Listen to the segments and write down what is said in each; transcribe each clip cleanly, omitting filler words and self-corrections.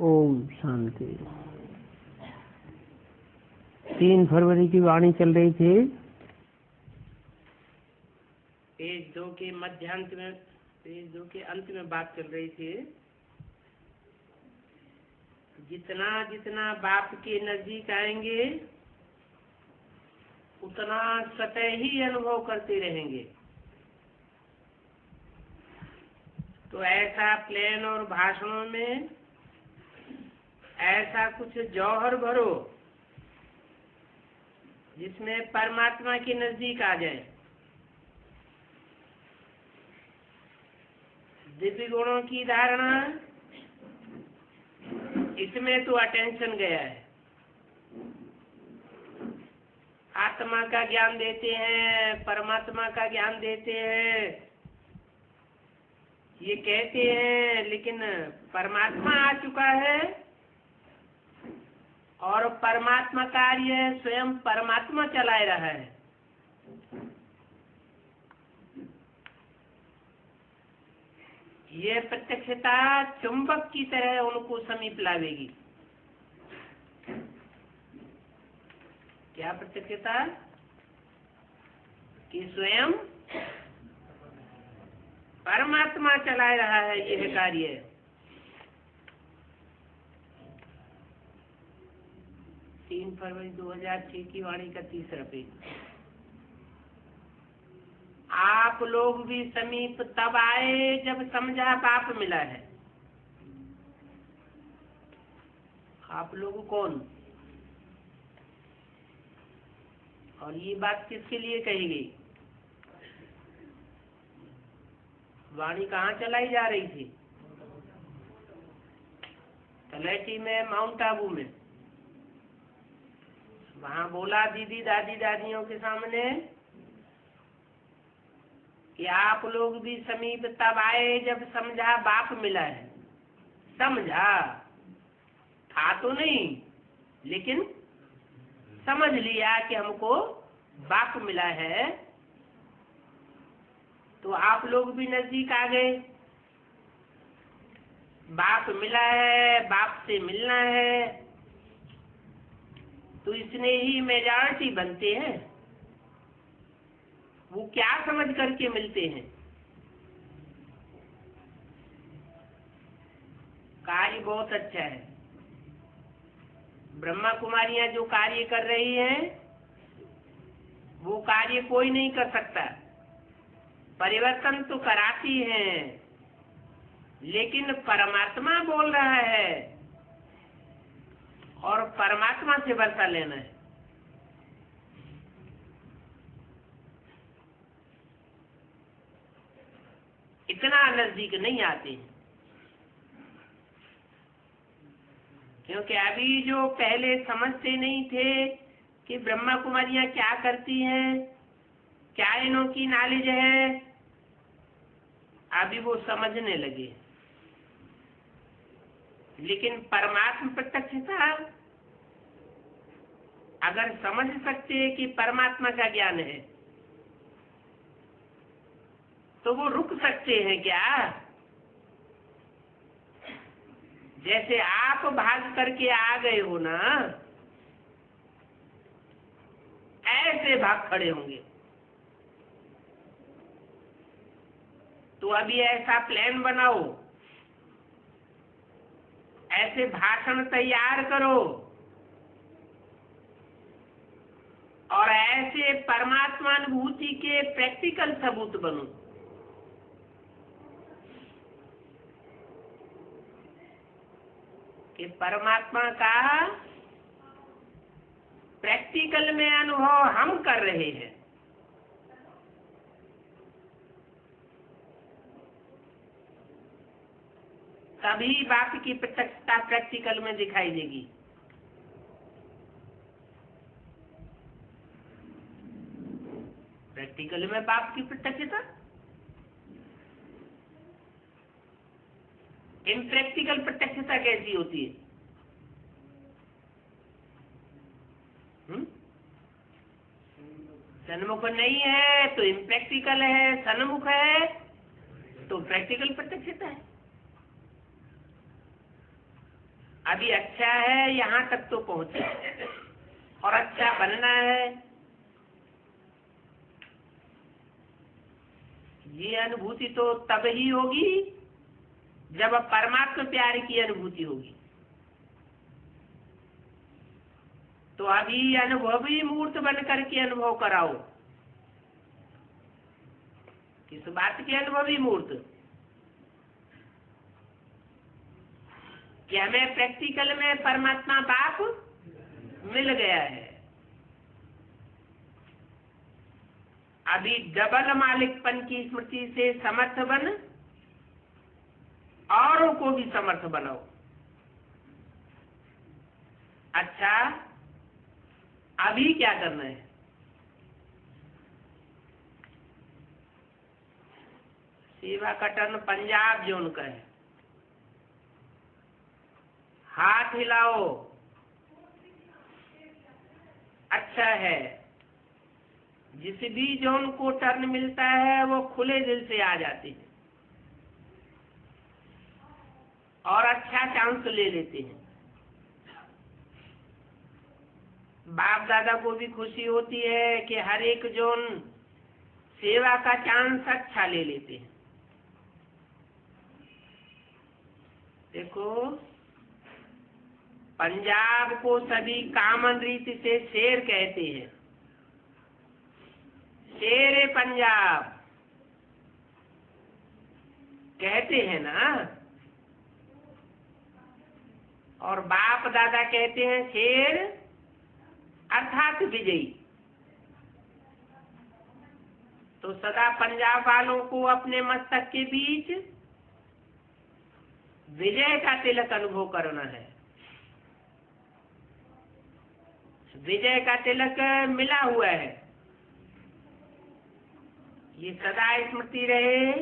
ओम शांति। 3 फरवरी की वाणी चल रही थी। पेज 2 के मध्यांत में, पेज 2 के अंत में बात चल रही थी। जितना जितना बाप के नजदीक आएंगे उतना सतह ही अनुभव करते रहेंगे। तो ऐसा प्लेन और भाषणों में ऐसा कुछ जौहर भरो जिसमें परमात्मा के नजदीक आ जाए। दिव्य गुणों की धारणा, इसमें तो अटेंशन गया है। आत्मा का ज्ञान देते हैं, परमात्मा का ज्ञान देते हैं, ये कहते हैं, लेकिन परमात्मा आ चुका है और परमात्मा कार्य स्वयं परमात्मा चला रहा है। ये प्रत्यक्षता चुंबक की तरह उनको समीप लावेगी। क्या प्रत्यक्षता? कि स्वयं परमात्मा चला रहा है यह कार्य। तीन फरवरी 2006 की वाणी का 3रा पेज। आप लोग भी समीप तब आए जब समझा बाप मिला है। आप लोग कौन? और ये बात किसके लिए कही गई? वाणी कहाँ चलाई जा रही थी? तलहटी में, माउंट आबू में। वहां बोला दीदी दादी दादियों के सामने कि आप लोग भी समीप तब आए जब समझा बाप मिला है। समझा था तो नहीं, लेकिन समझ लिया कि हमको बाप मिला है। तो आप लोग भी नजदीक आ गए। बाप मिला है, बाप से मिलना है, तो इसने ही मेजॉरिटी बनते हैं। वो क्या समझ करके मिलते हैं? कार्य बहुत अच्छा है। ब्रह्मा कुमारियां जो कार्य कर रही हैं वो कार्य कोई नहीं कर सकता। परिवर्तन तो कराती हैं, लेकिन परमात्मा बोल रहा है और परमात्मा से वर्षा लेना है। इतना नजदीक नहीं आते, क्योंकि अभी जो पहले समझते नहीं थे कि ब्रह्मा कुमारियां क्या करती हैं, क्या इनों की नॉलेज है, अभी वो समझने लगे। लेकिन परमात्मा प्रत्यक्षता अगर समझ सकते हैं कि परमात्मा का ज्ञान है तो वो रुक सकते हैं क्या? जैसे आप भाग करके आ गए हो ना, ऐसे भाग खड़े होंगे। तो अभी ऐसा प्लान बनाओ, ऐसे भाषण तैयार करो और ऐसे परमात्मानुभूति के प्रैक्टिकल सबूत बनो। कि परमात्मा का प्रैक्टिकल में अनुभव हम कर रहे हैं। तभी बाप की प्रत्यक्षता प्रैक्टिकल में दिखाई देगी। प्रैक्टिकल में बाप की प्रत्यक्षता, इम्प्रैक्टिकल प्रत्यक्षता कैसी होती है? सन्मुख नहीं है तो इम्प्रैक्टिकल है, सन्मुख है तो प्रैक्टिकल प्रत्यक्षता है। अभी अच्छा है, यहाँ तक तो पहुंचे और अच्छा बनना है। ये अनुभूति तो तब ही होगी जब परमात्मा प्यार की अनुभूति होगी। तो अभी अनुभवी मूर्त बन करके अनुभव कराओ। किस बात की अनुभवी मूर्त? कि हमें प्रैक्टिकल में परमात्मा बाप मिल गया है। अभी डबल मालिकपन की स्मृति से समर्थ बन, औरों को भी समर्थ बनाओ। अच्छा, अभी क्या करना है? सेवा का टर्न पंजाब जोन का है। हाथ हिलाओ, अच्छा है। जिस भी जोन को टर्न मिलता है वो खुले दिल से आ जाते हैं और अच्छा चांस ले लेते हैं। बाप दादा को भी खुशी होती है कि हर एक जोन सेवा का चांस अच्छा ले लेते हैं। देखो, पंजाब को सभी कामन रीति से शेर कहते हैं। शेरे पंजाब कहते हैं ना। और बाप दादा कहते हैं शेर अर्थात विजयी। तो सदा पंजाब वालों को अपने मस्तक के बीच विजय का तिलक अनुभव करना है। विजय का तिलक मिला हुआ है। ये सदा स्मृति रहे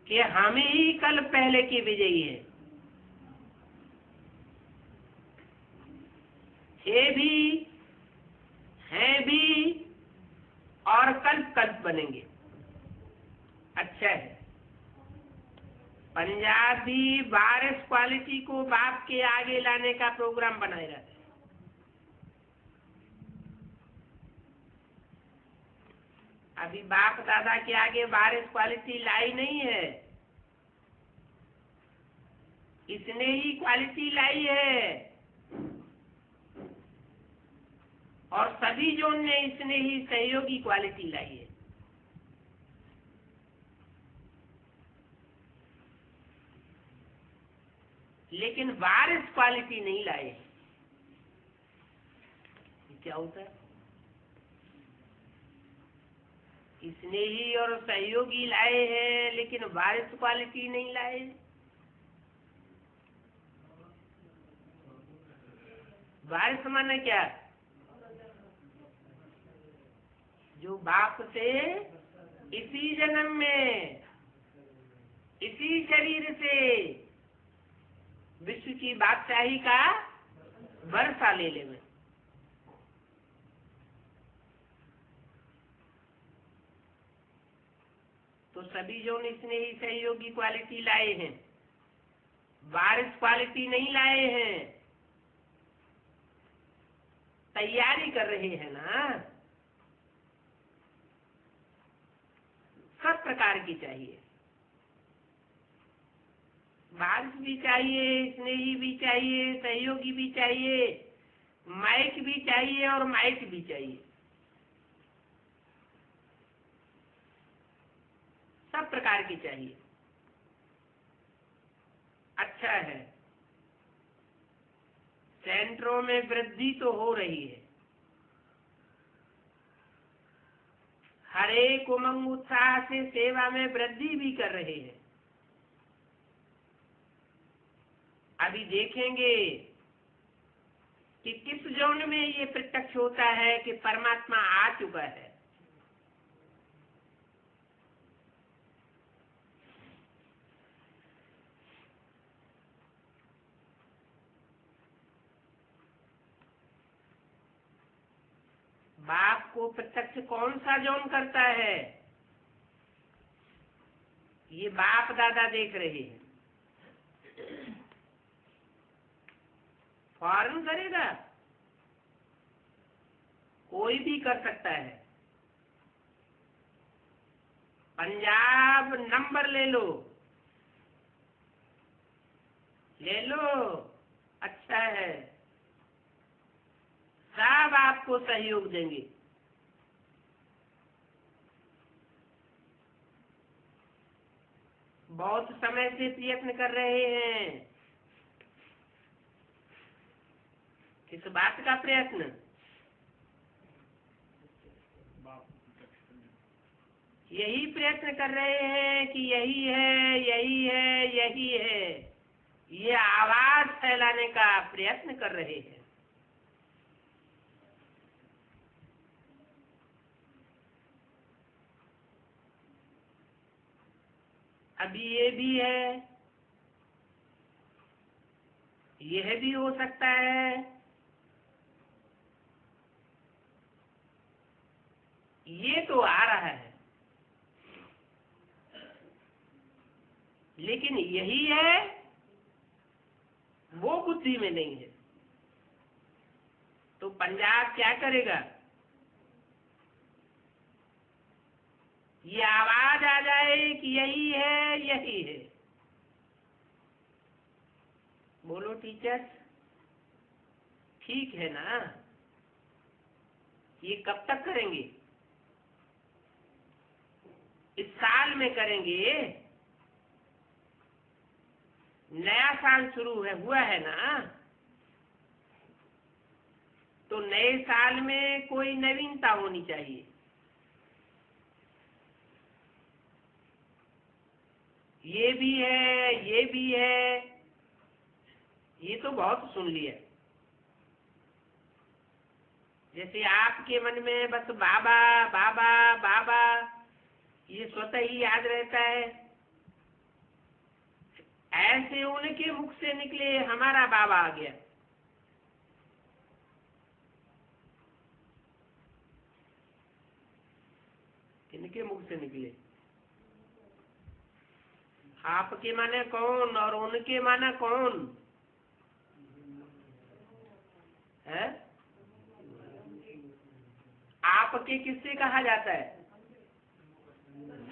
कि हम ही कल पहले की विजयी है। थे भी, हैं भी और कल्प बनेंगे। अच्छा है। पंजाबी वारिस क्वालिटी को बाप के आगे लाने का प्रोग्राम बनाए रहते हैं। अभी बाप दादा के आगे वारिस क्वालिटी लाई नहीं है, इसने ही क्वालिटी लाई है। और सभी जोन ने इसने ही सहयोगी क्वालिटी लाई है। लेकिन वारिस क्वालिटी नहीं लाए। क्या होता है? इसने ही और सहयोगी लाए हैं, लेकिन वारिस क्वालिटी नहीं लाए। वारिस माने क्या? जो बाप से इसी जन्म में इसी शरीर से विश्व की बादशाही का वर्षा ले लेवे। तो सभी जो इसने ही सहयोगी क्वालिटी लाए हैं, वारिस क्वालिटी नहीं लाए हैं। तैयारी कर रहे हैं ना। सब प्रकार की चाहिए। वारिस भी चाहिए, स्नेही भी चाहिए, सहयोगी भी चाहिए, माइक भी चाहिए और माइक भी चाहिए। सब प्रकार की चाहिए। अच्छा है। सेंटरों में वृद्धि तो हो रही है। हर एक उमंग उत्साह से सेवा में वृद्धि भी कर रहे हैं। अभी देखेंगे कि किस जोन में ये प्रत्यक्ष होता है कि परमात्मा आ चुका है। बाप को प्रत्यक्ष कौन सा जोन करता है? ये बाप दादा देख रहे हैं। फौरन करेगा? कोई भी कर सकता है। पंजाब नंबर ले लो, ले लो, अच्छा है, सब आपको सहयोग देंगे। बहुत समय से प्रयत्न कर रहे हैं। किस बात का प्रयत्न? यही प्रयत्न कर रहे हैं कि यही है, यही है, यही है, ये आवाज फैलाने का प्रयत्न कर रहे हैं। अभी ये भी है, यह भी हो सकता है, ये तो आ रहा है, लेकिन यही है वो बुद्धि में नहीं है। तो पंजाब क्या करेगा? ये आवाज आ जाए कि यही है, यही है। बोलो टीचर, ठीक है ना? ये कब तक करेंगे? इस साल में करेंगे। नया साल शुरू है, हुआ है ना? तो नए साल में कोई नवीनता होनी चाहिए। ये भी है, ये भी है, ये तो बहुत सुन लिया। जैसे आपके मन में बस बाबा बाबा बाबा ये स्वतः ही याद रहता है, ऐसे उनके मुख से निकले हमारा बाबा आ गया। इनके मुख से निकले। आपके माने कौन और उनके माना कौन है? आपके किससे कहा जाता है?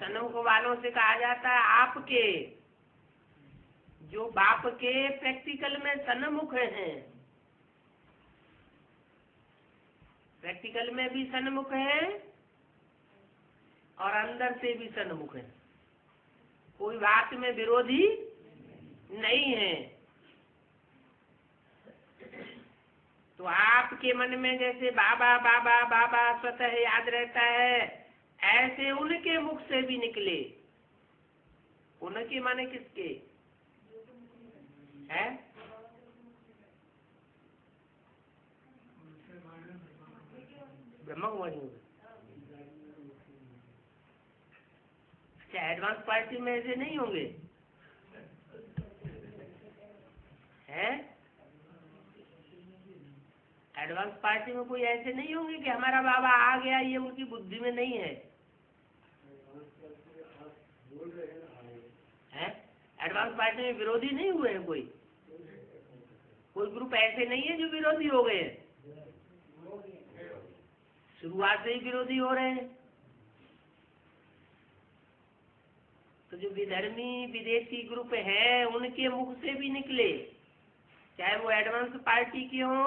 सन्मुख वालों से कहा जाता है आपके, जो बाप के प्रैक्टिकल में सन्मुख हैं। प्रैक्टिकल में भी सन्मुख है और अंदर से भी सन्मुख है। कोई बात में विरोधी नहीं है। तो आपके मन में जैसे बाबा बाबा बाबा स्वतः याद रहता है, ऐसे उनके मुख से भी निकले। उनके माने किसके है? ब्रह्मा कुमारी। अच्छा, एडवांस पार्टी में ऐसे नहीं होंगे हैं? एडवांस पार्टी में कोई ऐसे नहीं होंगे कि हमारा बाबा आ गया, ये उनकी बुद्धि में नहीं है। हैं? एडवांस पार्टी में विरोधी नहीं हुए हैं कोई? कोई ग्रुप ऐसे नहीं है जो विरोधी हो गए हैं? शुरुआत से ही विरोधी हो रहे हैं। तो जो विधर्मी विदेशी ग्रुप है उनके मुख से भी निकले, चाहे वो एडवांस पार्टी के हो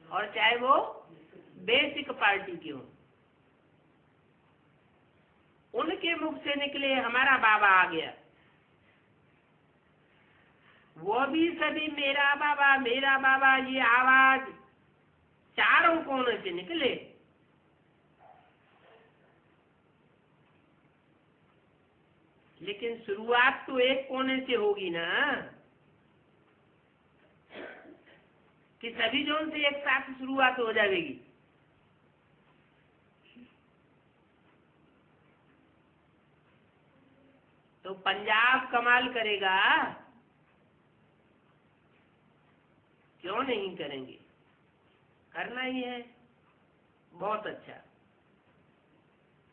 और चाहे वो बेसिक पार्टी के हो, उनके मुख से निकले हमारा बाबा आ गया। वो भी सभी मेरा बाबा ये आवाज चारों कोनों से निकले। लेकिन शुरुआत तो एक कोने से होगी ना, कि सभी जोन से एक साथ शुरुआत हो जाएगी। तो पंजाब कमाल करेगा, क्यों नहीं करेंगे? करना ही है। बहुत अच्छा,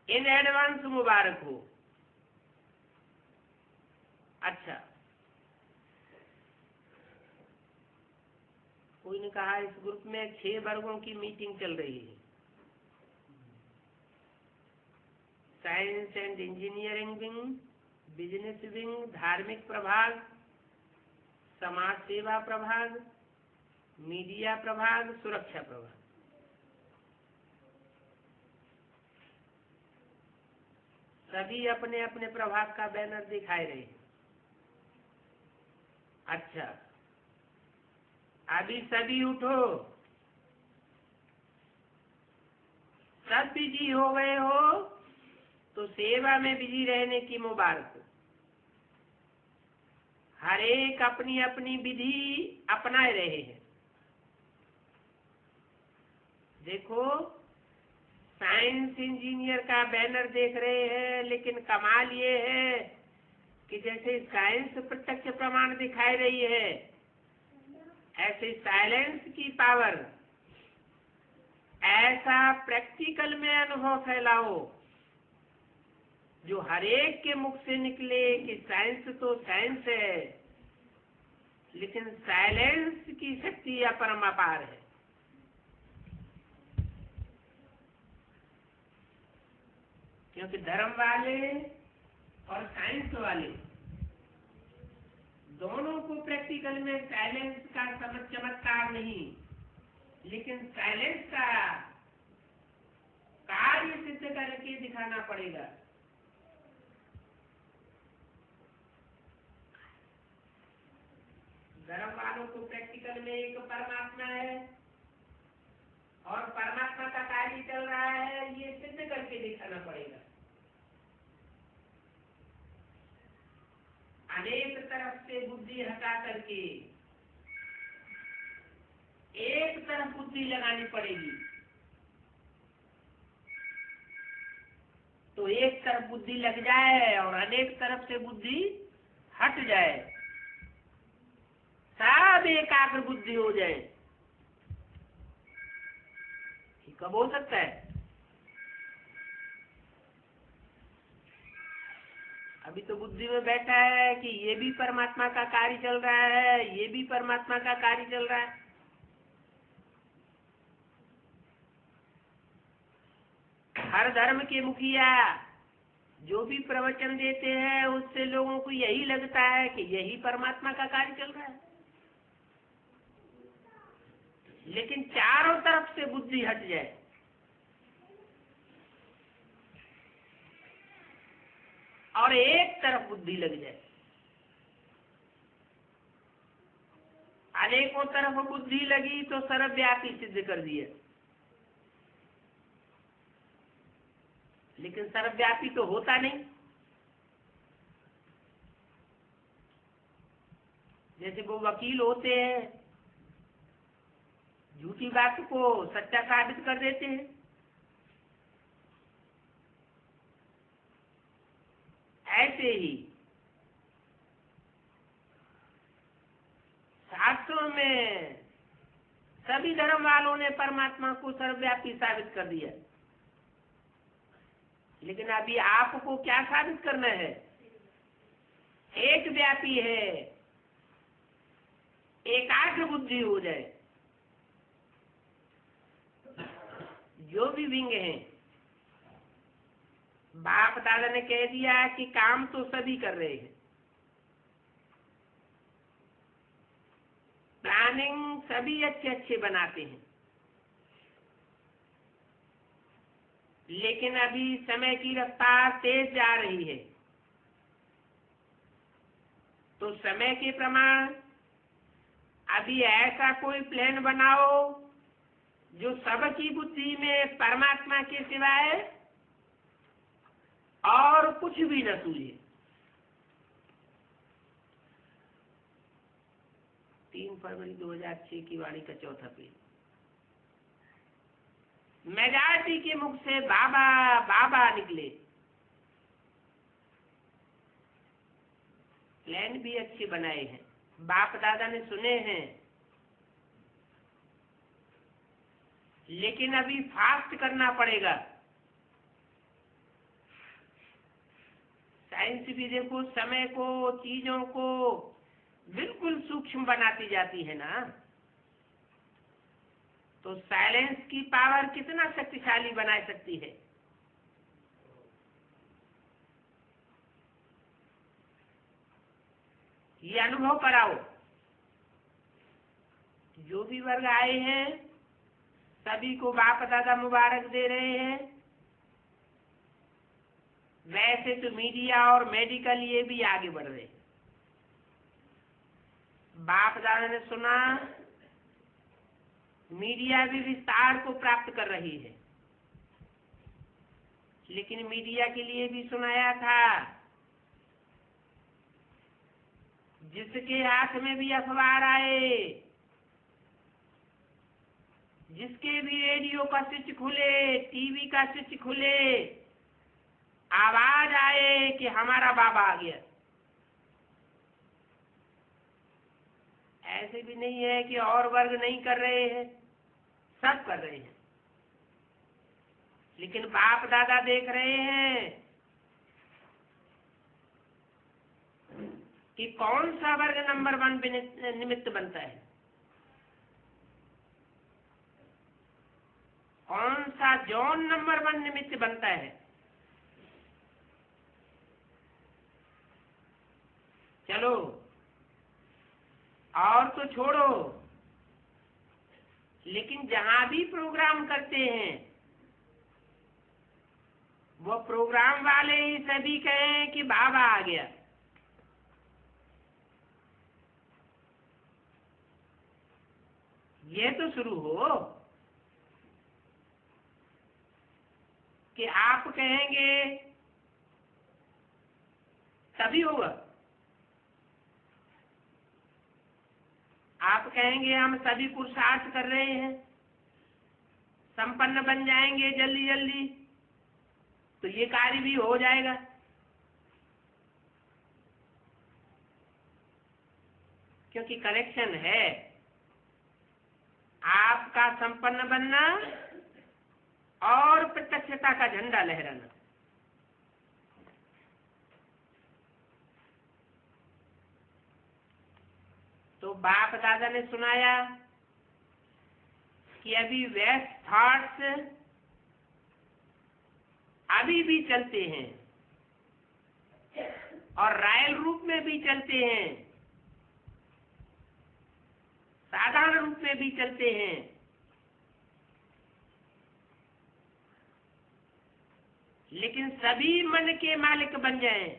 इन एडवांस मुबारक हो। अच्छा, कोई ने कहा इस ग्रुप में 6 वर्गों की मीटिंग चल रही है। Science and engineering wing, business wing, धार्मिक प्रभाग, समाज सेवा प्रभाग, मीडिया प्रभाग, सुरक्षा प्रभाग। सभी अपने अपने प्रभाग का बैनर दिखाई रहे हैं। अच्छा, अभी सभी उठो, सब बिजी हो गए हो तो सेवा में बिजी रहने की मुबारक। हर एक अपनी अपनी विधि अपनाए रहे हैं। देखो, साइंस इंजीनियर का बैनर देख रहे हैं, लेकिन कमाल ये है कि जैसे साइंस प्रत्यक्ष प्रमाण दिखाई रही है, ऐसे साइलेंस की पावर, ऐसा प्रैक्टिकल में अनुभव फैलाओ जो हर एक के मुख से निकले कि साइंस तो साइंस है, लेकिन साइलेंस की शक्ति अपरंपार है। क्योंकि धर्म वाले और साइंस वाले दोनों को प्रैक्टिकल में साइलेंस का चमत्कार नहीं, लेकिन साइलेंस का कार्य सिद्ध करके दिखाना पड़ेगा। धर्म वालों को प्रैक्टिकल में एक परमात्मा है और परमात्मा का कार्य चल रहा है, ये सिद्ध करके दिखाना पड़ेगा। अनेक तरफ से बुद्धि हटा करके एक तरफ बुद्धि लगानी पड़ेगी, तो एक तरफ बुद्धि लग जाए और अनेक तरफ से बुद्धि हट जाए, सब एकाग्र बुद्धि हो जाए। कब हो सकता है? अभी तो बुद्धि में बैठा है कि ये भी परमात्मा का कार्य चल रहा है, ये भी परमात्मा का कार्य चल रहा है। हर धर्म के मुखिया जो भी प्रवचन देते हैं, उससे लोगों को यही लगता है कि यही परमात्मा का कार्य चल रहा है, लेकिन चारों तरफ से बुद्धि हट जाए, और एक तरफ बुद्धि लग जाए, अनेकों तरफ बुद्धि लगी तो सर्वव्यापी सिद्ध कर दिया, लेकिन सर्वव्यापी तो होता नहीं। जैसे वो वकील होते हैं, झूठी बात को सच्चा साबित कर देते हैं, ऐसे ही शास्त्रों में सभी धर्म वालों ने परमात्मा को सर्वव्यापी साबित कर दिया, लेकिन अभी आपको क्या साबित करना है? एक व्यापी है, एकाग्र बुद्धि हो जाए। जो भी विंग हैं, बाप दादा ने कह दिया कि काम तो सभी कर रहे हैं, प्लानिंग सभी अच्छे अच्छे बनाते हैं, लेकिन अभी समय की रफ्तार तेज जा रही है, तो समय के प्रमाण अभी ऐसा कोई प्लान बनाओ जो सबकी बुद्धि में परमात्मा के सिवाय और कुछ भी न सूझे। 3 फरवरी 2006 की वाणी का 4था पेज। मेजॉरिटी के मुख से बाबा बाबा निकले, प्लान भी अच्छे बनाए हैं, बाप दादा ने सुने हैं, लेकिन अभी फास्ट करना पड़ेगा। साइंस भी देखो समय को, चीजों को बिल्कुल सूक्ष्म बनाती जाती है ना। तो साइलेंस की पावर कितना शक्तिशाली बना सकती है। ये अनुभव कराओ। जो भी वर्ग आए हैं सभी को बाप दादा मुबारक दे रहे हैं। वैसे तो मीडिया और मेडिकल ये भी आगे बढ़ रहे हैं। बाप दादा ने सुना, मीडिया भी विस्तार को प्राप्त कर रही है, लेकिन मीडिया के लिए भी सुनाया था, जिसके हाथ में भी अखबार आए, जिसके भी रेडियो का स्विच खुले, टीवी का स्विच खुले, आवाज आए कि हमारा बाबा आ गया। ऐसे भी नहीं है कि और वर्ग नहीं कर रहे हैं, सब कर रहे हैं, लेकिन बाप दादा देख रहे हैं कि कौन सा वर्ग नंबर 1 निमित्त बनता है, कौन सा जॉन नंबर 1 निमित्त बनता है। चलो और तो छोड़ो, लेकिन जहां भी प्रोग्राम करते हैं वो प्रोग्राम वाले ही सभी कहें कि बाबा आ गया। ये तो शुरू हो कि आप कहेंगे तभी होगा। आप कहेंगे हम सभी पुरुषार्थ कर रहे हैं, संपन्न बन जाएंगे जल्दी जल्दी, तो ये कार्य भी हो जाएगा। क्योंकि कनेक्शन है आपका संपन्न बनना और प्रत्यक्षता का झंडा लहराना। तो बाप दादा ने सुनाया कि अभी वेस्ट थॉट्स अभी भी चलते हैं और रायल रूप में भी चलते हैं, साधारण रूप में भी चलते हैं, लेकिन सभी मन के मालिक बन जाएं।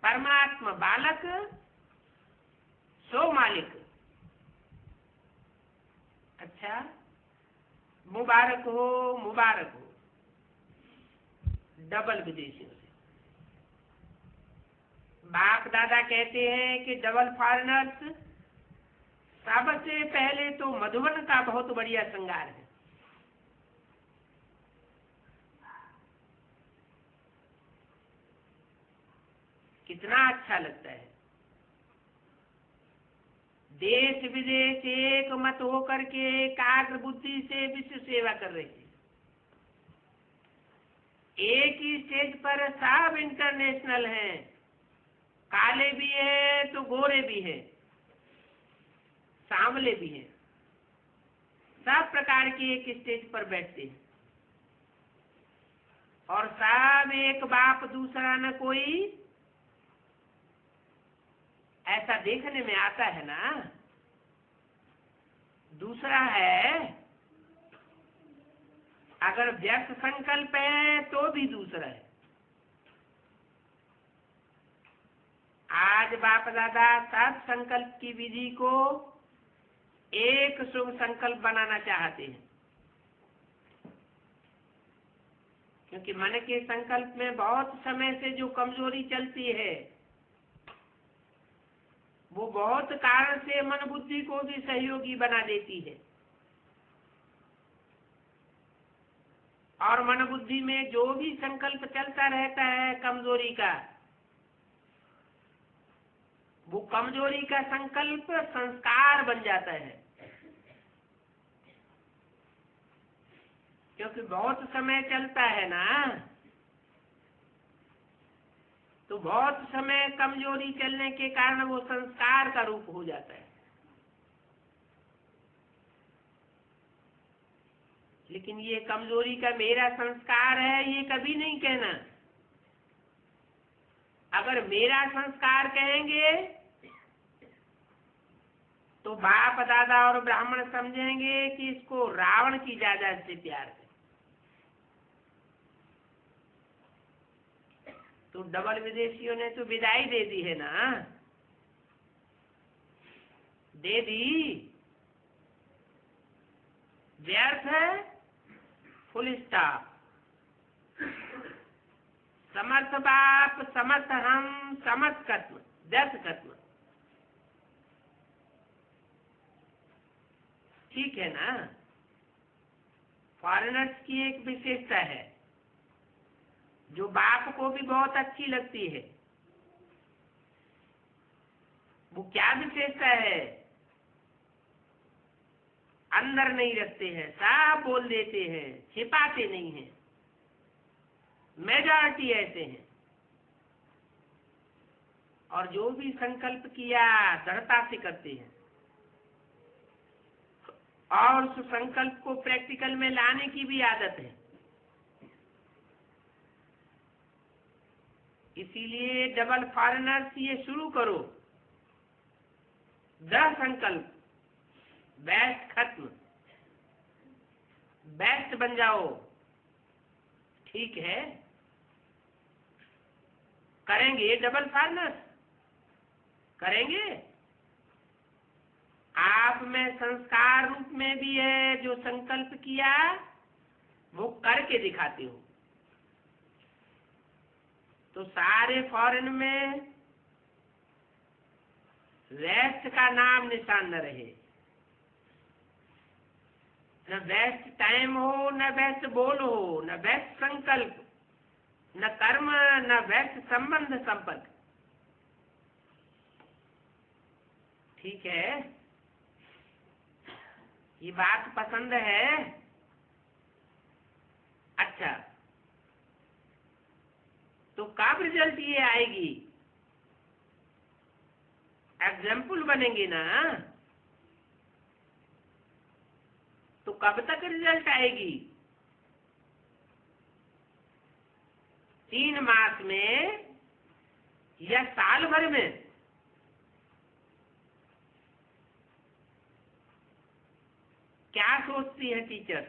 परमात्मा बालक सो मालिक। अच्छा, मुबारक हो, मुबारक हो डबल विदेशियों से। बाप दादा कहते हैं कि डबल फॉरेनर्स सबसे पहले तो मधुबन का बहुत बढ़िया श्रृंगार है। कितना अच्छा लगता है। देश विदेश एक मत होकर के एकाग्र बुद्धि से विश्व सेवा कर रही है। एक ही स्टेज पर सब इंटरनेशनल हैं, काले भी हैं तो गोरे भी हैं, सांवले भी हैं, सब प्रकार के एक स्टेज पर बैठते हैं और सब एक बाप दूसरा न कोई। ऐसा देखने में आता है ना। दूसरा है, अगर व्यक्त संकल्प है तो भी दूसरा है। आज बाप दादा सब संकल्प की विधि को एक शुभ संकल्प बनाना चाहते हैं, क्योंकि मन के संकल्प में बहुत समय से जो कमजोरी चलती है वो बहुत कारण से मन बुद्धि को भी सहयोगी बना देती है, और मन बुद्धि में जो भी संकल्प चलता रहता है कमजोरी का, वो कमजोरी का संकल्प संस्कार बन जाता है। क्योंकि बहुत समय चलता है ना, तो बहुत समय कमजोरी चलने के कारण वो संस्कार का रूप हो जाता है। लेकिन ये कमजोरी का मेरा संस्कार है, ये कभी नहीं कहना। अगर मेरा संस्कार कहेंगे तो बाप दादा और ब्राह्मण समझेंगे कि इसको रावण की ज्यादा से प्यार है। तो डबल विदेशियों ने तो विदाई दे दी है ना, दे दी, व्यर्थ है, फुल स्टॉप। समर्थ बाप, समर्थ हम, समर्थ खत्म, व्यर्थ खत्म। ठीक है ना। फॉरेनर्स की एक विशेषता है जो बाप को भी बहुत अच्छी लगती है। वो क्या विशेषता है? अंदर नहीं रखते हैं, साफ बोल देते हैं, छिपाते नहीं हैं। मेजॉरिटी ऐसे हैं। और जो भी संकल्प किया दृढ़ता से करते हैं और उस संकल्प को प्रैक्टिकल में लाने की भी आदत है। इसीलिए डबल फॉरेनर्स ये शुरू करो, दृढ़ संकल्प, बेस्ट खत्म, बेस्ट बन जाओ। ठीक है, करेंगे डबल फॉरेनर्स, करेंगे। आप में संस्कार रूप में भी है, जो संकल्प किया वो करके दिखाते हो। तो सारे फॉरेन में वेस्ट का नाम निशान न रहे, न वेस्ट टाइम हो, न वेस्ट बोल हो, न वेस्ट संकल्प, न कर्म, न वेस्ट संबंध संपर्क। ठीक है, ये बात पसंद है? अच्छा, तो कब रिजल्ट ये आएगी? एग्जाम्पल बनेंगे ना, तो कब तक रिजल्ट आएगी? 3 मास में या साल भर में? क्या सोचती है टीचर?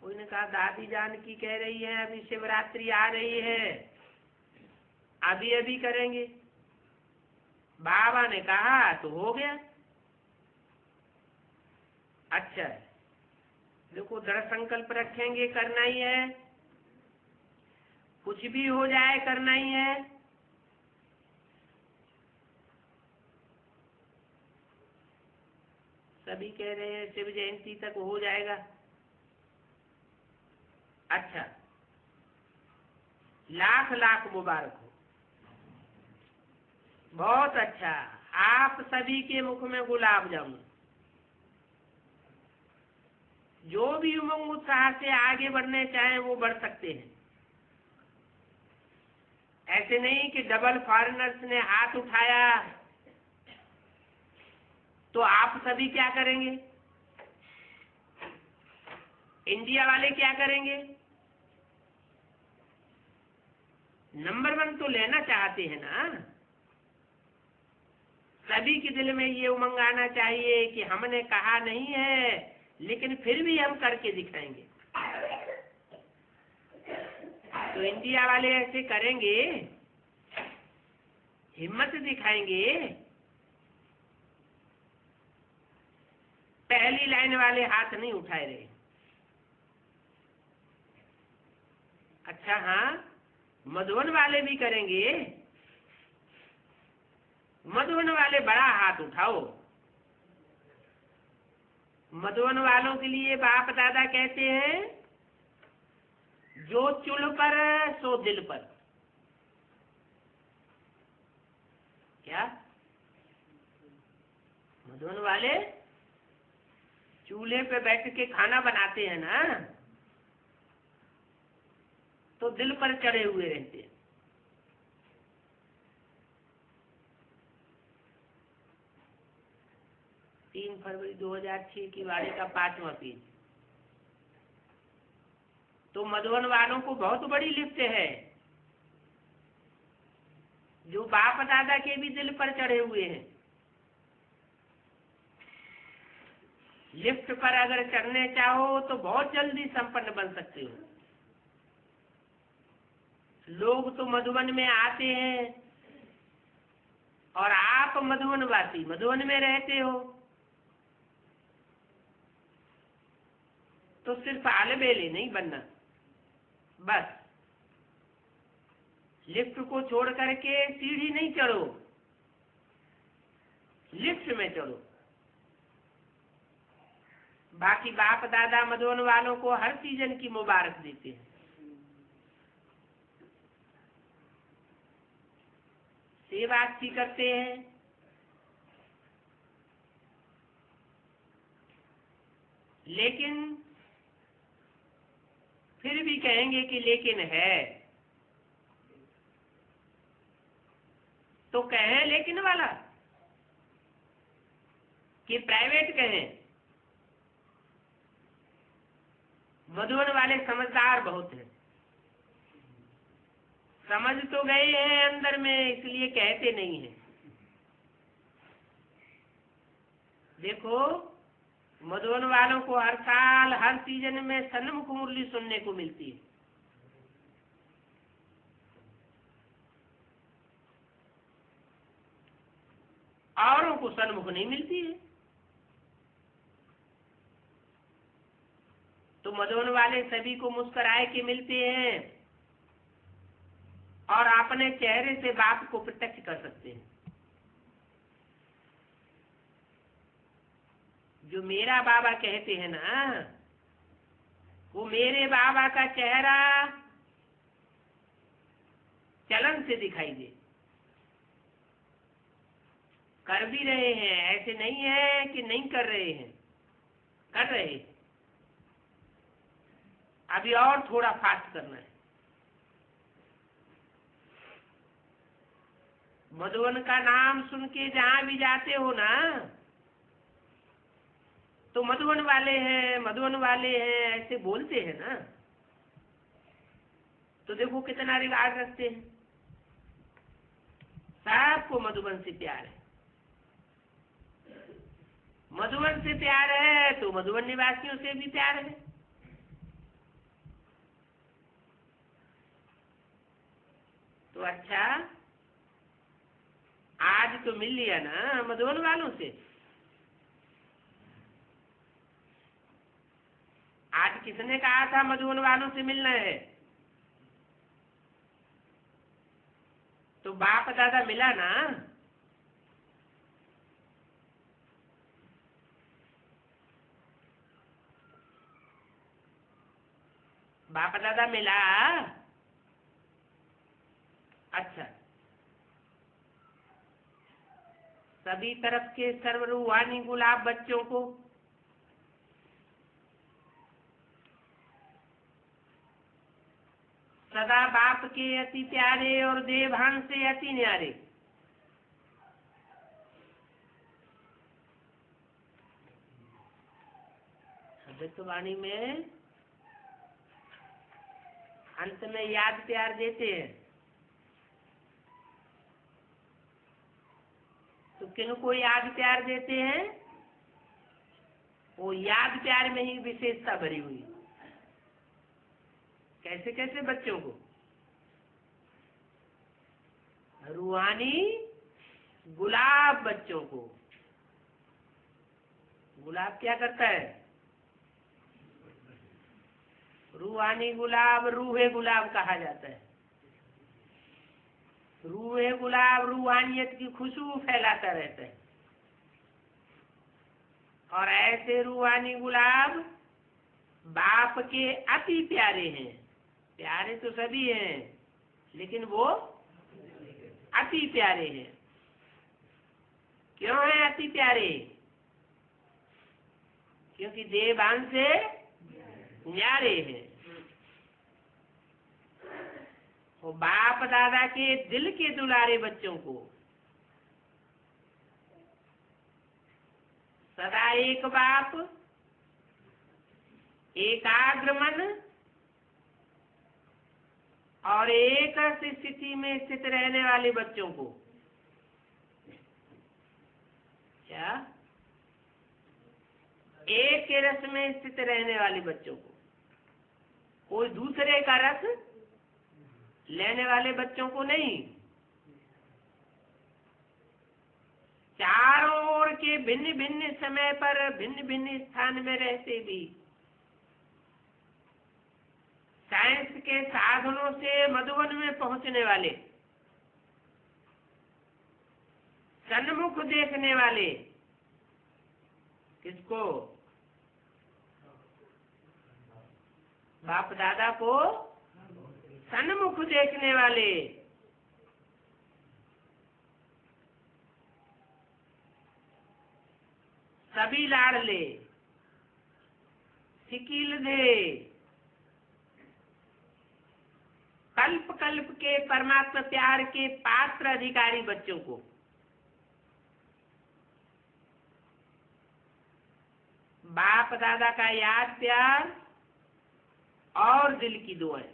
कोई ने कहा दादी जान की कह रही है अभी शिवरात्रि आ रही है, अभी अभी करेंगे। बाबा ने कहा तो हो गया। अच्छा, देखो दृढ़ संकल्प रखेंगे, करना ही है, कुछ भी हो जाए करना ही है। सभी कह रहे हैं शिव जयंती तक हो जाएगा। अच्छा, लाख लाख मुबारक हो, बहुत अच्छा। आप सभी के मुख में गुलाब जामुन। जो भी उमंग उत्साह से आगे बढ़ने चाहे वो बढ़ सकते हैं। ऐसे नहीं कि डबल फॉरेनर्स ने हाथ उठाया तो आप सभी क्या करेंगे? इंडिया वाले क्या करेंगे? नंबर 1 तो लेना चाहते हैं ना। सभी के दिल में ये उमंग आना चाहिए कि हमने कहा नहीं है लेकिन फिर भी हम करके दिखाएंगे। तो इंडिया वाले ऐसे करेंगे, हिम्मत दिखाएंगे। पहली लाइन वाले हाथ नहीं उठाए रहे। अच्छा, हाँ, मधुबन वाले भी करेंगे। मधुबन वाले बड़ा हाथ उठाओ। मधुबन वालों के लिए बाप दादा कहते हैं जो चुल पर सो दिल पर। क्या? मधुबन वाले चूल्हे पे बैठ के खाना बनाते हैं ना, तो दिल पर चढ़े हुए रहते हैं। 3 फरवरी 2006 की वाणी का 5वां पेज। तो मधुबन वालों को बहुत बड़ी लिफ्ट है, जो बाप दादा के भी दिल पर चढ़े हुए हैं। लिफ्ट पर अगर चढ़ने चाहो तो बहुत जल्दी संपन्न बन सकते हो। लोग तो मधुबन में आते हैं और आप मधुबन वासी मधुबन में रहते हो, तो सिर्फ आलबेले नहीं बनना, बस लिफ्ट को छोड़ करके सीढ़ी नहीं चढ़ो, लिफ्ट में चढ़ो। बाकी बाप दादा मधुबन वालों को हर सीजन की मुबारक देते हैं। सेवा अच्छी करते हैं, लेकिन फिर भी कहेंगे कि लेकिन है, तो कहें लेकिन वाला कि प्राइवेट कहें। मधुबन वाले समझदार बहुत हैं, समझ तो गए हैं अंदर में, इसलिए कहते नहीं हैं। देखो, मधुबन वालों को हर साल हर सीजन में सन्मुख मुरली सुनने को मिलती है। औरों को सन्मुख नहीं मिलती है। तो मधुबन वाले सभी को मुस्कुराए के मिलते हैं और अपने चेहरे से बाप को प्रत्यक्ष कर सकते हैं। जो मेरा बाबा कहते हैं ना, वो मेरे बाबा का चेहरा चलन से दिखाई दे। कर भी रहे हैं, ऐसे नहीं है कि नहीं कर रहे हैं, कर रहे हैं। अभी और थोड़ा फास्ट करना है। मधुबन का नाम सुन के जहां भी जाते हो ना, तो मधुबन वाले हैं मधुबन वाले हैं ऐसे बोलते हैं ना, तो देखो कितना रिवाज रखते हैं। सबको मधुबन से प्यार है। मधुबन से प्यार है तो मधुबन निवासियों से भी प्यार है। तो अच्छा, आज तो मिल लिया ना मधुबन वालों से। आज किसने कहा था मधुबन वालों से मिलना है? तो बाप दादा मिला ना। बाप दादा मिला। अच्छा, सभी तरफ के सर्वरूहानी गुलाब बच्चों को सदा बाप के अति प्यारे और देवभान से अति न्यारे। अद्वैतवाणी में अंत में याद प्यार देते हैं। तो किन को याद प्यार देते हैं? वो याद प्यार में ही विशेषता भरी हुई। कैसे कैसे बच्चों को? रूहानी गुलाब बच्चों को। गुलाब क्या करता है? रूहानी गुलाब रूहे गुलाब कहा जाता है। रूहे गुलाब रूहानियत की खुशबू फैलाता रहता है। और ऐसे रूहानी गुलाब बाप के अति प्यारे हैं। प्यारे तो सभी हैं, लेकिन वो अति प्यारे हैं। क्यों है अति प्यारे? क्योंकि देवान से न्यारे हैं। वो बाप दादा के दिल के दुलारे बच्चों को सदा एक बाप, एकाग्र मन और एक स्थिति में स्थित रहने वाले बच्चों को, क्या एक के रस में स्थित रहने वाले बच्चों को, कोई दूसरे का रस लेने वाले बच्चों को नहीं। चारों ओर के भिन्न भिन्न समय पर भिन्न भिन्न स्थान में रहते भी साइंस के साधनों से मधुबन में पहुंचने वाले, सन्मुख देखने वाले, किसको? बाप दादा को सन्मुख देखने वाले, सभी लाडले, सिकील दे, कल्प कल्प के परमात्मा प्यार के पात्र अधिकारी बच्चों को बाप दादा का याद प्यार और दिल की दुआएं,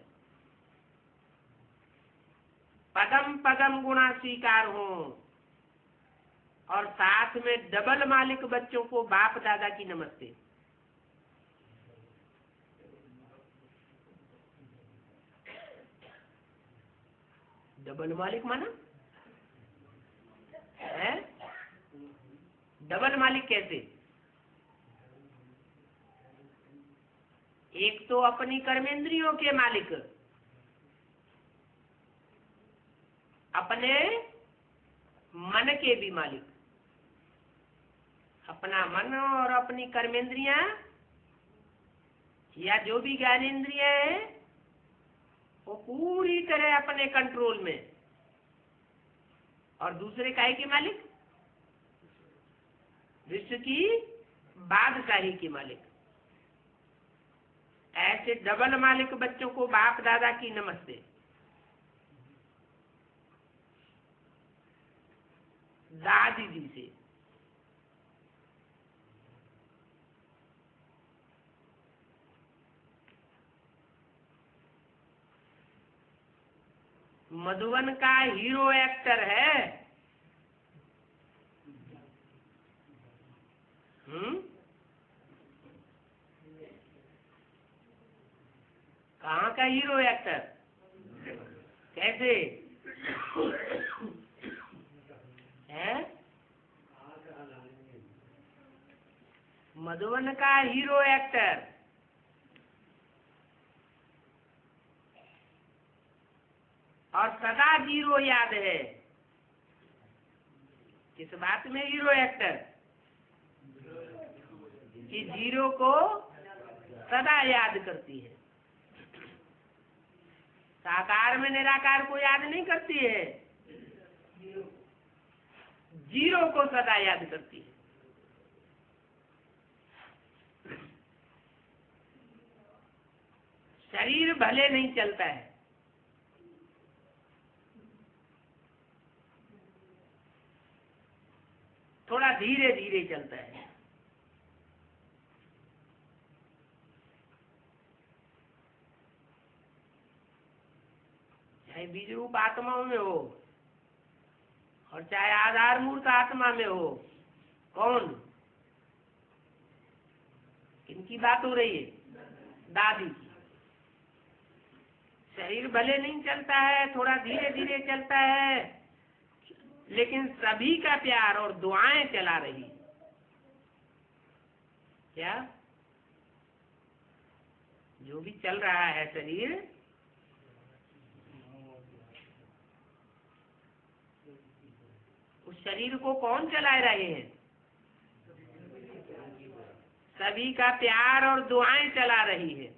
पदम पदम गुणा स्वीकार हो, और साथ में डबल मालिक बच्चों को बाप दादा की नमस्ते। डबल मालिक माना है? डबल मालिक कैसे? एक तो अपनी कर्मेंद्रियों के मालिक, अपने मन के भी मालिक, अपना मन और अपनी कर्मेंद्रियां या जो भी ज्ञानेंद्रियां है वो पूरी तरह अपने कंट्रोल में, और दूसरे काहे के मालिक? विश्व की बादशाही के मालिक। ऐसे डबल मालिक बच्चों को बाप दादा की नमस्ते। दादी जी से मधुबन का हीरो एक्टर है। कहाँ का हीरो एक्टर? कैसे है? मधुबन का हीरो एक्टर और सदा जीरो याद है। किस बात में हीरो एक्टर? कि जीरो को सदा याद करती है। साकार में निराकार को याद नहीं करती है, जीरो को सदा याद करती है। शरीर भले नहीं चलता है, थोड़ा धीरे धीरे चलता है। चाहे बीज रूप आत्माओं में हो और चाहे आधार मूर्त आत्मा में हो। कौन? किनकी बात हो रही है? दादी की। शरीर भले नहीं चलता है, थोड़ा धीरे धीरे चलता है, लेकिन सभी का प्यार और दुआएं चला रही। क्या? जो भी चल रहा है शरीर, उस शरीर को कौन चला रहे हैं? सभी का प्यार और दुआएं चला रही है।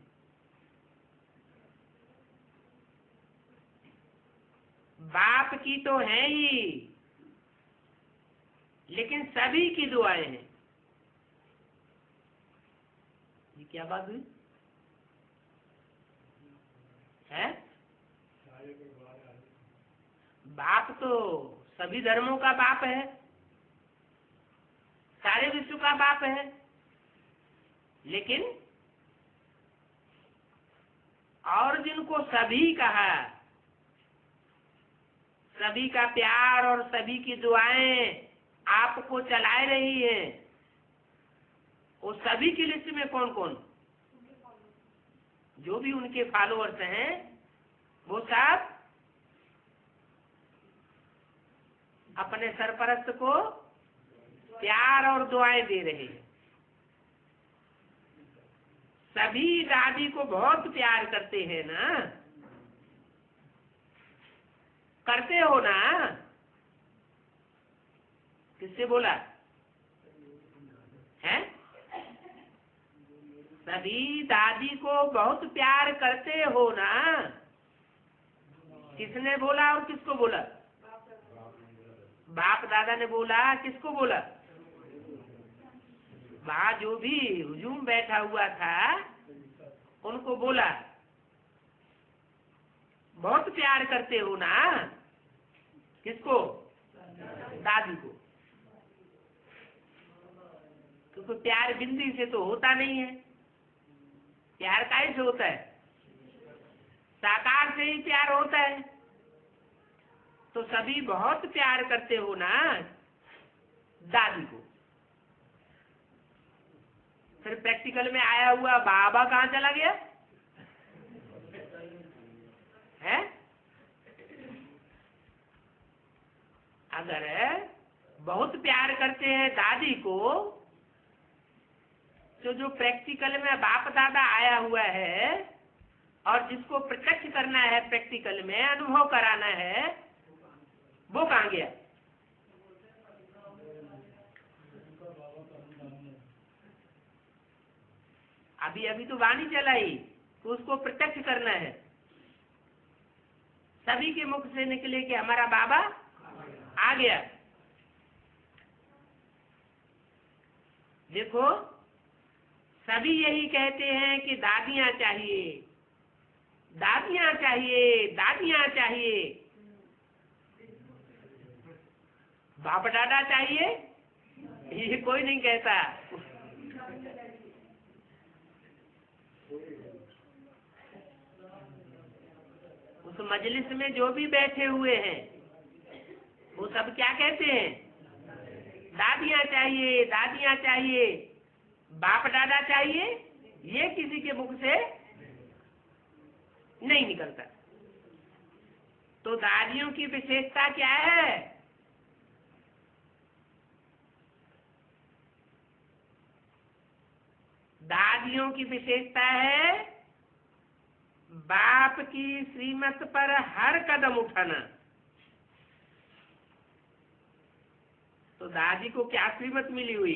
बाप की तो है ही, लेकिन सभी की दुआएं हैं। ये क्या बात हुई है? बाप तो सभी धर्मों का बाप है। सारे विश्व का बाप है, लेकिन और जिनको सभी कहा, सभी का प्यार और सभी की दुआएं आपको चलाए रही है, वो सभी की लिस्ट में कौन कौन, जो भी उनके फॉलोअर्स हैं वो सब अपने सरपरस्त को प्यार और दुआएं दे रहे हैं। सभी दादी को बहुत प्यार करते हैं ना, करते हो ना? किससे बोला है? सभी दादी को बहुत प्यार करते हो ना? किसने बोला और किसको बोला? बाप दादा ने बोला, किसको बोला? वहाँ जो भी हुजूम बैठा हुआ था उनको बोला, बहुत प्यार करते हो ना? किसको? दादी को। क्योंकि प्यार बिंदी से तो होता नहीं है, प्यार कैसे होता है? साकार से ही प्यार होता है। तो सभी बहुत प्यार करते हो ना दादी को। फिर प्रैक्टिकल में आया हुआ बाबा कहाँ चला गया है? अगर बहुत प्यार करते हैं दादी को, तो जो प्रैक्टिकल में बाप दादा आया हुआ है और जिसको प्रत्यक्ष करना है, प्रैक्टिकल में अनुभव कराना है, वो कहाँ गया? अभी अभी तो वाणी चलाई, तो उसको प्रत्यक्ष करना है। सभी के मुख से निकले कि हमारा बाबा आ गया। देखो, सभी यही कहते हैं कि दादियां चाहिए, दादियां चाहिए, दादियां चाहिए। बाप दादा चाहिए ये कोई नहीं कहता। उस मजलिस में जो भी बैठे हुए हैं वो सब क्या कहते हैं? दादियां चाहिए, दादियां चाहिए, बाप दादा चाहिए। ये किसी के मुख से नहीं निकलता। तो दादियों की विशेषता क्या है? दादियों की विशेषता है बाप की श्रीमत पर हर कदम उठाना। तो दादी को क्या श्रीमत मिली हुई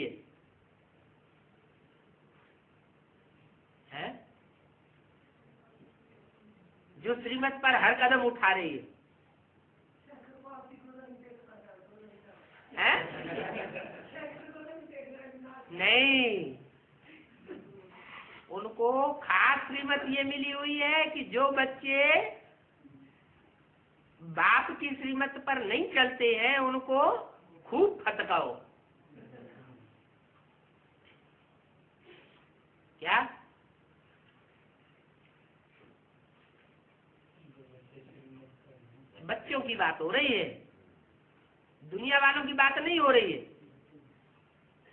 है? जो श्रीमत पर हर कदम उठा रही है? नहीं, उनको खास श्रीमत ये मिली हुई है कि जो बच्चे बाप की श्रीमत पर नहीं चलते हैं उनको खूब फटकाओ। क्या? बच्चों की बात हो रही है, दुनिया वालों की बात नहीं हो रही है।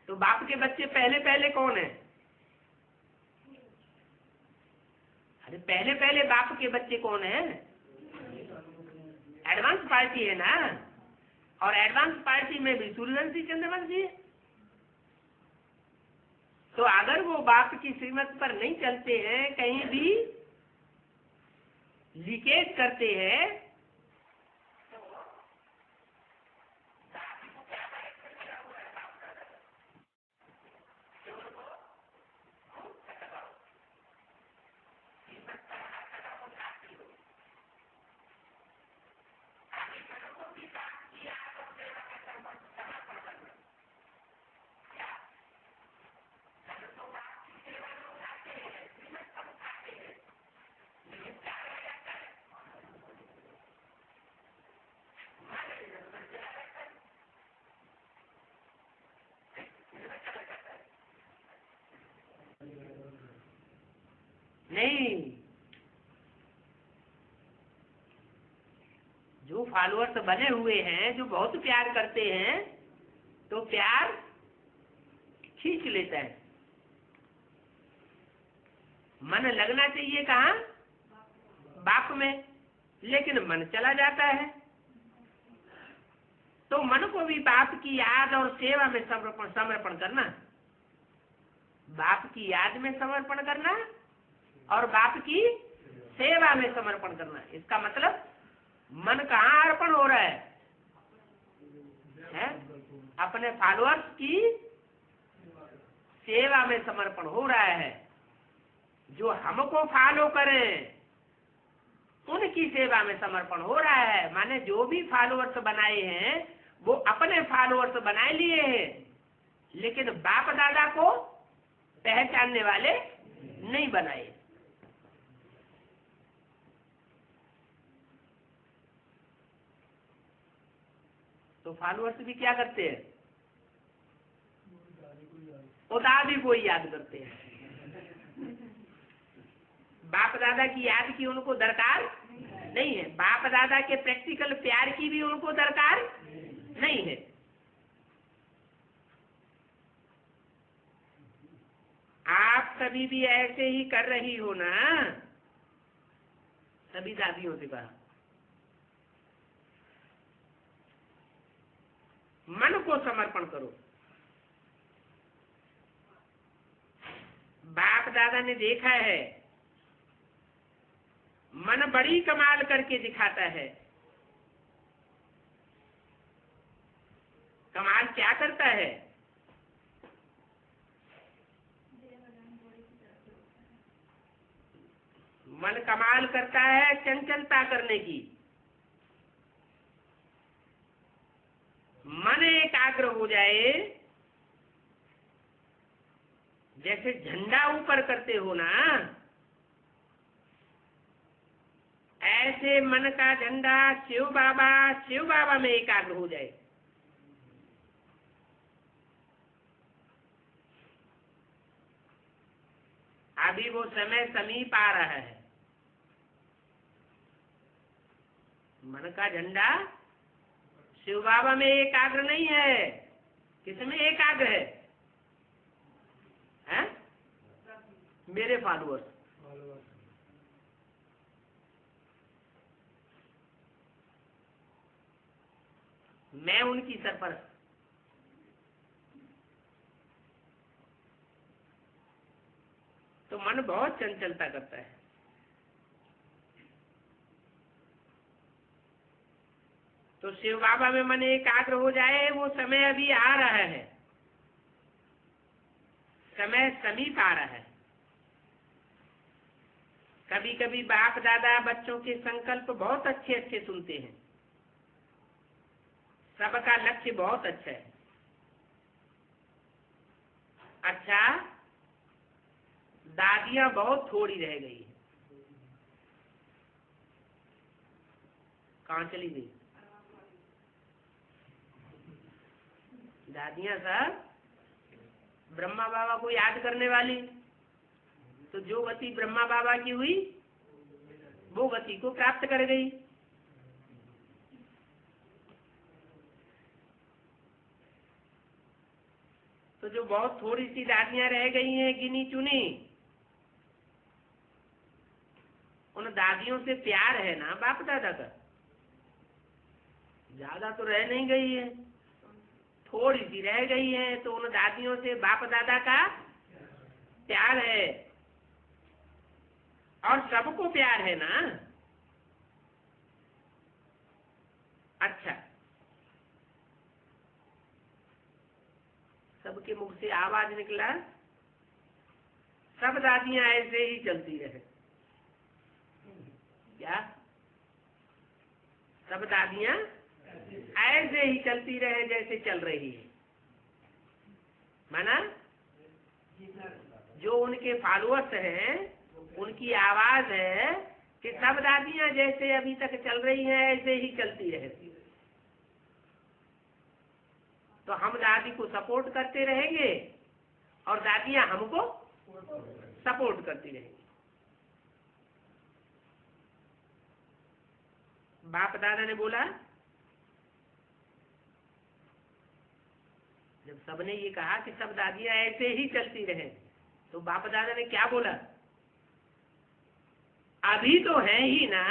तो बाप के बच्चे पहले पहले कौन है? अरे पहले पहले बाप के बच्चे कौन है? एडवांस पार्टी है ना। और एडवांस पार्टी में भी सूर्यवंशी चंद्रवंशी है। तो अगर वो बाप की श्रीमत पर नहीं चलते हैं, कहीं भी लीकेज करते हैं, नहीं, जो फॉलोअर्स बने हुए हैं, जो बहुत प्यार करते हैं, तो प्यार खींच लेता है। मन लगना चाहिए कहाँ? बाप में, लेकिन मन चला जाता है। तो मन को भी बाप की याद और सेवा में समर्पण करना, बाप की याद में समर्पण करना और बाप की सेवा में समर्पण करना। इसका मतलब मन कहाँ अर्पण हो रहा है? अपने फॉलोअर्स की सेवा में समर्पण हो रहा है। जो हमको फॉलो करें उनकी सेवा में समर्पण हो रहा है। माने जो भी फॉलोअर्स बनाए हैं वो अपने फॉलोअर्स बनाए लिए हैं, लेकिन बाप दादा को पहचानने वाले नहीं बनाए। तो फॉलोअर्स भी क्या करते हैं? वो दादी को याद करते हैं। बाप दादा की याद की उनको दरकार नहीं है, बाप दादा के प्रैक्टिकल प्यार की भी उनको दरकार नहीं है। आप कभी भी ऐसे ही कर रही हो ना? सभी दादियों से कहा, मन को समर्पण करो। बाप दादा ने देखा है मन बड़ी कमाल करके दिखाता है। कमाल क्या करता है? मन कमाल करता है चंचलता करने की। मन एकाग्र हो जाए, जैसे झंडा ऊपर करते हो ना, ऐसे मन का झंडा शिव बाबा में एकाग्र हो जाए। अभी वो समय समीप आ रहा है। मन का झंडा शिव बाबा में एकाग्र नहीं है, किसमें एकाग्र है? हैं? मेरे फॉलोअर्स। मैं उनकी सरपरस्त। तो मन बहुत चंचलता करता है। तो शिव बाबा में मन एकाग्र हो जाए, वो समय अभी आ रहा है, समय समीप आ रहा है। कभी कभी बाप दादा बच्चों के संकल्प बहुत अच्छे अच्छे सुनते हैं, सबका लक्ष्य बहुत अच्छा है। अच्छा, दादियां बहुत थोड़ी रह गई है। कहाँ चली गई दादियां? सब ब्रह्मा बाबा को याद करने वाली। तो जो गति ब्रह्मा बाबा की हुई वो गति को प्राप्त कर गई। तो जो बहुत थोड़ी सी दादियां रह गई हैं गिनी चुनी, उन दादियों से प्यार है ना बाप दादा का? ज्यादा तो रह नहीं गई है, थोड़ी सी रह गई है। तो उन दादियों से बाप दादा का प्यार है, और सबको प्यार है ना। अच्छा, सबके मुख से आवाज निकला, सब दादियां ऐसे ही चलती रहे। क्या? सब दादियां ऐसे ही चलती रहे जैसे चल रही है। माना जो उनके फॉलोअर्स हैं उनकी आवाज है कि सब दादियां जैसे अभी तक चल रही हैं ऐसे ही चलती रहे। तो हम दादी को सपोर्ट करते रहेंगे और दादियां हमको सपोर्ट करती रहेंगी। बाप दादा ने बोला, जब सबने ये कहा कि सब दादियां ऐसे ही चलती रहे, तो बाप दादा ने क्या बोला? अभी तो है ही ना,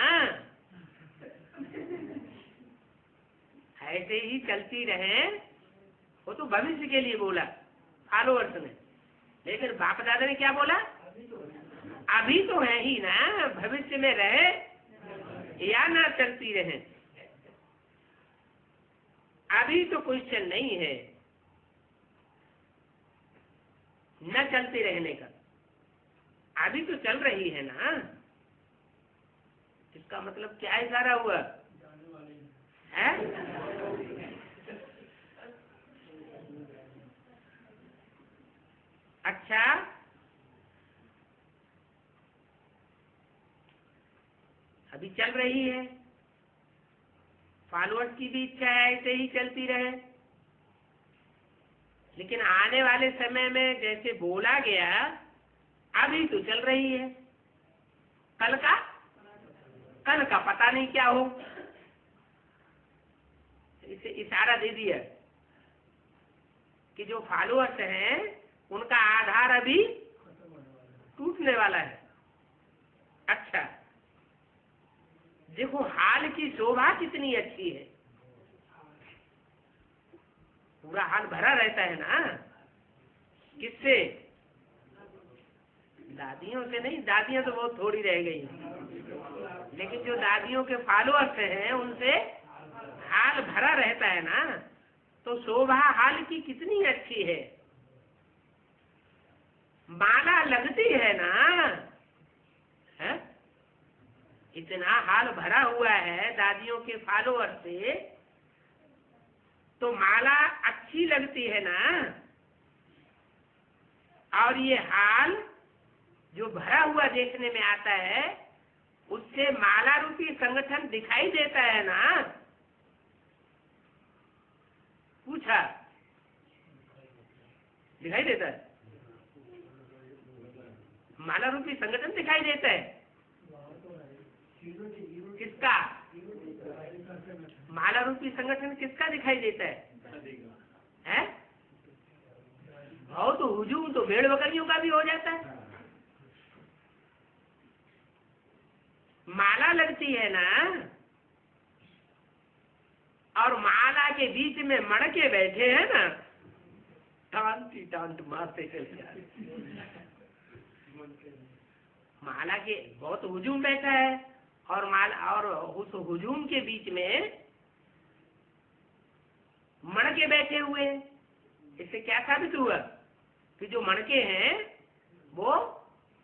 ऐसे ही चलती रहे, वो तो भविष्य के लिए बोला फॉलोअर्स ने। लेकिन बाप दादा ने क्या बोला? अभी तो है ही ना, भविष्य में रहे या ना चलती रहे, अभी तो क्वेश्चन नहीं है न चलते रहने का, अभी तो चल रही है ना। इसका मतलब क्या इशारा हुआ है? अच्छा, अभी चल रही है, फॉलोअर्स की भी इच्छा है ऐसे ही चलती रहे, लेकिन आने वाले समय में जैसे बोला गया, अभी तो चल रही है, कल का पता नहीं क्या हो। इसे इशारा दे दिया कि जो फॉलोअर्स हैं उनका आधार अभी टूटने वाला है। अच्छा, देखो हाल की शोभा कितनी अच्छी है, पूरा हाल भरा रहता है ना। किससे? दादियों से नहीं, दादियां तो बहुत थोड़ी रह गई, लेकिन जो दादियों के फॉलोअर्स हैं उनसे हाल भरा रहता है ना। तो शोभा हाल की कितनी अच्छी है, माला लगती है ना, है? इतना हाल भरा हुआ है दादियों के फॉलोअर से, तो माला अच्छी लगती है ना। और ये हाल जो भरा हुआ देखने में आता है, उससे माला रूपी संगठन दिखाई देता है ना। पूछा, दिखाई देता है? माला रूपी संगठन दिखाई देता है। किसका? माला रूपी संगठन किसका दिखाई देता है? और तो हुजूम तो भेड़ बकरियों का भी हो जाता है। माला लगती है ना, और माला के बीच में मड़के बैठे हैं ना, टांटी टांट मारते चले जाते। माला के बहुत हुजूम बैठा है, और माला और उस हुजूम के बीच में मणके बैठे हुए हैं। इससे क्या साबित हुआ कि जो मणके हैं वो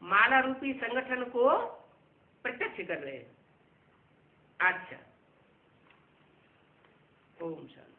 माला रूपी संगठन को प्रत्यक्ष कर रहे हैं। अच्छा, ओम शांति।